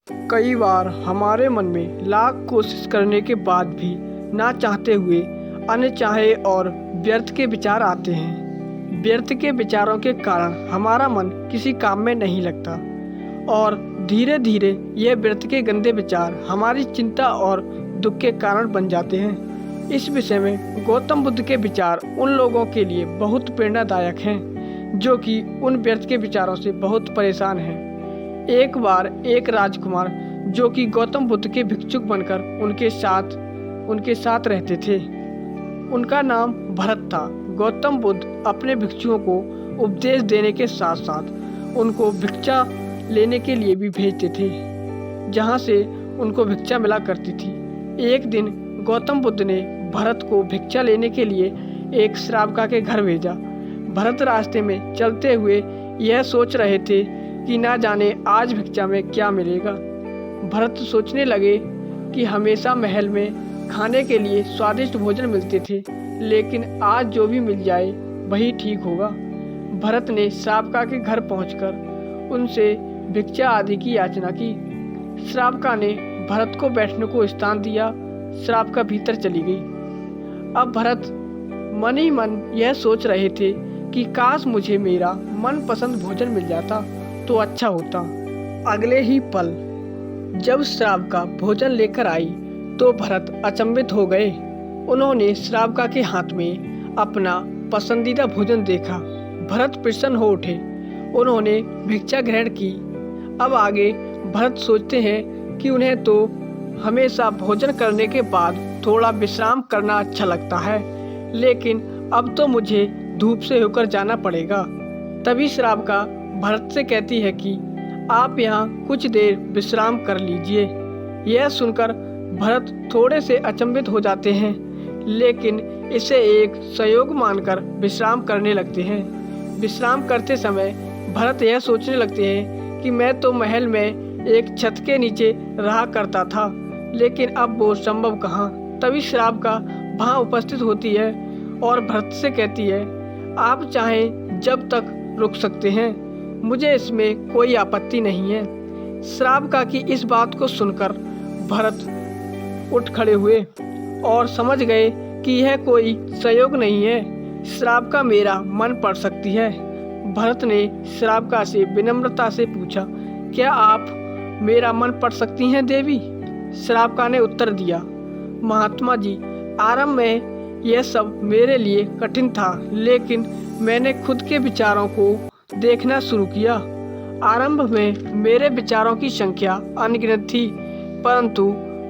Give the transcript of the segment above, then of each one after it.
कई बार हमारे मन में लाख कोशिश करने के बाद भी ना चाहते हुए अनचाहे और व्यर्थ के विचार आते हैं। व्यर्थ के विचारों के कारण हमारा मन किसी काम में नहीं लगता और धीरे धीरे यह व्यर्थ के गंदे विचार हमारी चिंता और दुख के कारण बन जाते हैं। इस विषय में गौतम बुद्ध के विचार उन लोगों के लिए बहुत प्रेरणादायक हैं जो कि उन व्यर्थ के विचारों से बहुत परेशान हैं। एक बार एक राजकुमार जो कि गौतम बुद्ध के भिक्षुक बनकर उनके साथ रहते थे, उनका नाम भरत था। गौतम बुद्ध अपने भिक्षुओं को उपदेश देने के साथ साथ उनको भिक्षा लेने के लिए भी भेजते थे, जहाँ से उनको भिक्षा मिला करती थी। एक दिन गौतम बुद्ध ने भरत को भिक्षा लेने के लिए एक श्रावका के घर भेजा। भरत रास्ते में चलते हुए यह सोच रहे थे कि ना जाने आज भिक्षा में क्या मिलेगा। भरत सोचने लगे कि हमेशा महल में खाने के लिए स्वादिष्ट भोजन मिलते थे, लेकिन आज जो भी मिल जाए वही ठीक होगा। भरत ने श्रावका के घर पहुंचकर उनसे भिक्षा आदि की याचना की। श्रावका ने भरत को बैठने को स्थान दिया। श्रावका भीतर चली गई। अब भरत मन ही मन यह सोच रहे थे कि काश मुझे मेरा मनपसंद भोजन मिल जाता तो अच्छा होता। अगले ही पल जब श्रावका भोजन लेकर आई तो भरत अचंभित हो गए। उन्होंने श्रावका के हाथ में अपना पसंदीदा भोजन देखा। भरत प्रसन्न हो उठे। उन्होंने भिक्षा ग्रहण की। अब आगे भरत सोचते हैं कि उन्हें तो हमेशा भोजन करने के बाद थोड़ा विश्राम करना अच्छा लगता है, लेकिन अब तो मुझे धूप से होकर जाना पड़ेगा। तभी श्रावका भरत से कहती है कि आप यहाँ कुछ देर विश्राम कर लीजिए। यह सुनकर भरत थोड़े से अचंभित हो जाते हैं, लेकिन इसे एक संयोग मानकर विश्राम करने लगते हैं। विश्राम करते समय भरत यह सोचने लगते हैं कि मैं तो महल में एक छत के नीचे रहा करता था, लेकिन अब वो संभव कहाँ। तभी श्रावका वहाँ उपस्थित होती है और भरत से कहती है, आप चाहें जब तक रुक सकते हैं, मुझे इसमें कोई आपत्ति नहीं है। श्रावका की इस बात को सुनकर भरत उठ खड़े हुए और समझ गए कि यह कोई संयोग नहीं है, श्रावका मेरा मन पढ़ सकती है। भरत ने श्रावका से विनम्रता से पूछा, क्या आप मेरा मन पढ़ सकती हैं देवी? श्रावका ने उत्तर दिया, महात्मा जी, आरंभ में यह सब मेरे लिए कठिन था, लेकिन मैंने खुद के विचारों को देखना शुरू किया। आरंभ में मेरे विचारों की संख्या अनगिनत थी, परंतु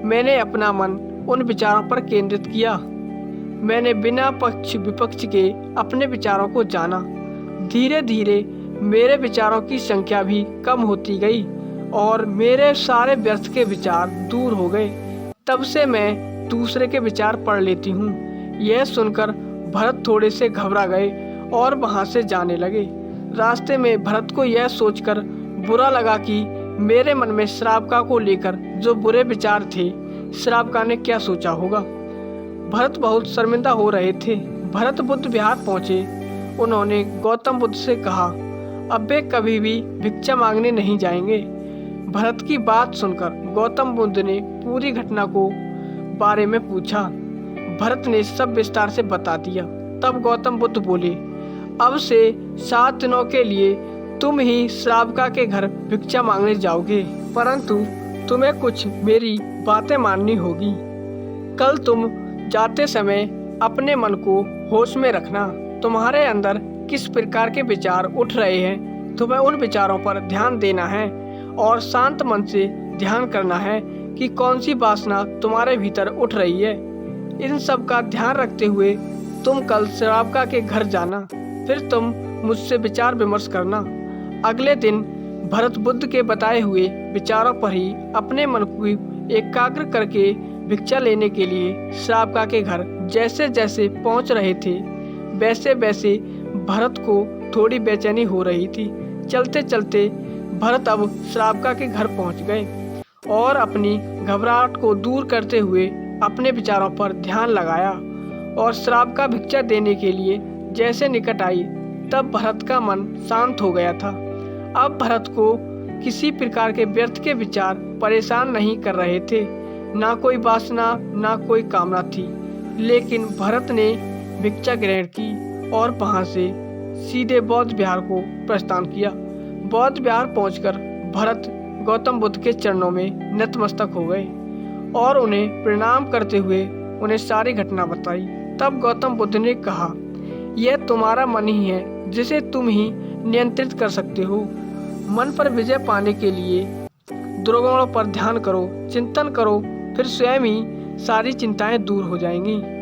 मैंने अपना मन उन विचारों पर केंद्रित किया। मैंने बिना पक्ष विपक्ष के अपने विचारों को जाना। धीरे धीरे मेरे विचारों की संख्या भी कम होती गई और मेरे सारे व्यर्थ के विचार दूर हो गए। तब से मैं दूसरे के विचार पढ़ लेती हूँ। यह सुनकर भरत थोड़े से घबरा गए और वहाँ से जाने लगे। रास्ते में भरत को यह सोचकर बुरा लगा कि मेरे मन में श्रावका को लेकर जो बुरे विचार थे, श्रावका ने क्या सोचा होगा। भरत बहुत शर्मिंदा हो रहे थे। भरत बुद्ध विहार पहुँचे। उन्होंने गौतम बुद्ध से कहा, अब वे कभी भी भिक्षा मांगने नहीं जाएंगे। भरत की बात सुनकर गौतम बुद्ध ने पूरी घटना को बारे में पूछा। भरत ने सब विस्तार से बता दिया। तब गौतम बुद्ध बोले, अब से 7 दिनों के लिए तुम ही श्रावका के घर भिक्षा मांगने जाओगे, परंतु तुम्हें कुछ मेरी बातें माननी होगी। कल तुम जाते समय अपने मन को होश में रखना। तुम्हारे अंदर किस प्रकार के विचार उठ रहे हैं, तुम्हें उन विचारों पर ध्यान देना है और शांत मन से ध्यान करना है कि कौन सी वासना तुम्हारे भीतर उठ रही है। इन सब का ध्यान रखते हुए तुम कल श्रावका के घर जाना, फिर तुम मुझसे विचार विमर्श करना। अगले दिन भरत बुद्ध के बताए हुए विचारों पर ही अपने मन को एकाग्र करके भिक्षा लेने के लिए श्रावका के घर जैसे जैसे पहुंच रहे थे, वैसे वैसे भरत को थोड़ी बेचैनी हो रही थी। चलते चलते भरत अब श्रावका के घर पहुंच गए और अपनी घबराहट को दूर करते हुए अपने विचारों पर ध्यान लगाया और श्रावका भिक्षा देने के लिए जैसे निकट आई, तब भरत का मन शांत हो गया था। अब भरत को किसी प्रकार के व्यर्थ के विचार परेशान नहीं कर रहे थे। ना कोई वासना, ना कोई कामना थी। लेकिन भरत ने भिक्षा ग्रहण की और वहां से सीधे बौद्ध विहार को प्रस्थान किया। बौद्ध विहार पहुंचकर भरत गौतम बुद्ध के चरणों में नतमस्तक हो गए और उन्हें प्रणाम करते हुए उन्हें सारी घटना बताई। तब गौतम बुद्ध ने कहा, यह तुम्हारा मन ही है जिसे तुम ही नियंत्रित कर सकते हो। मन पर विजय पाने के लिए दुर्गुणों पर ध्यान करो, चिंतन करो, फिर स्वयं ही सारी चिंताएं दूर हो जाएंगी।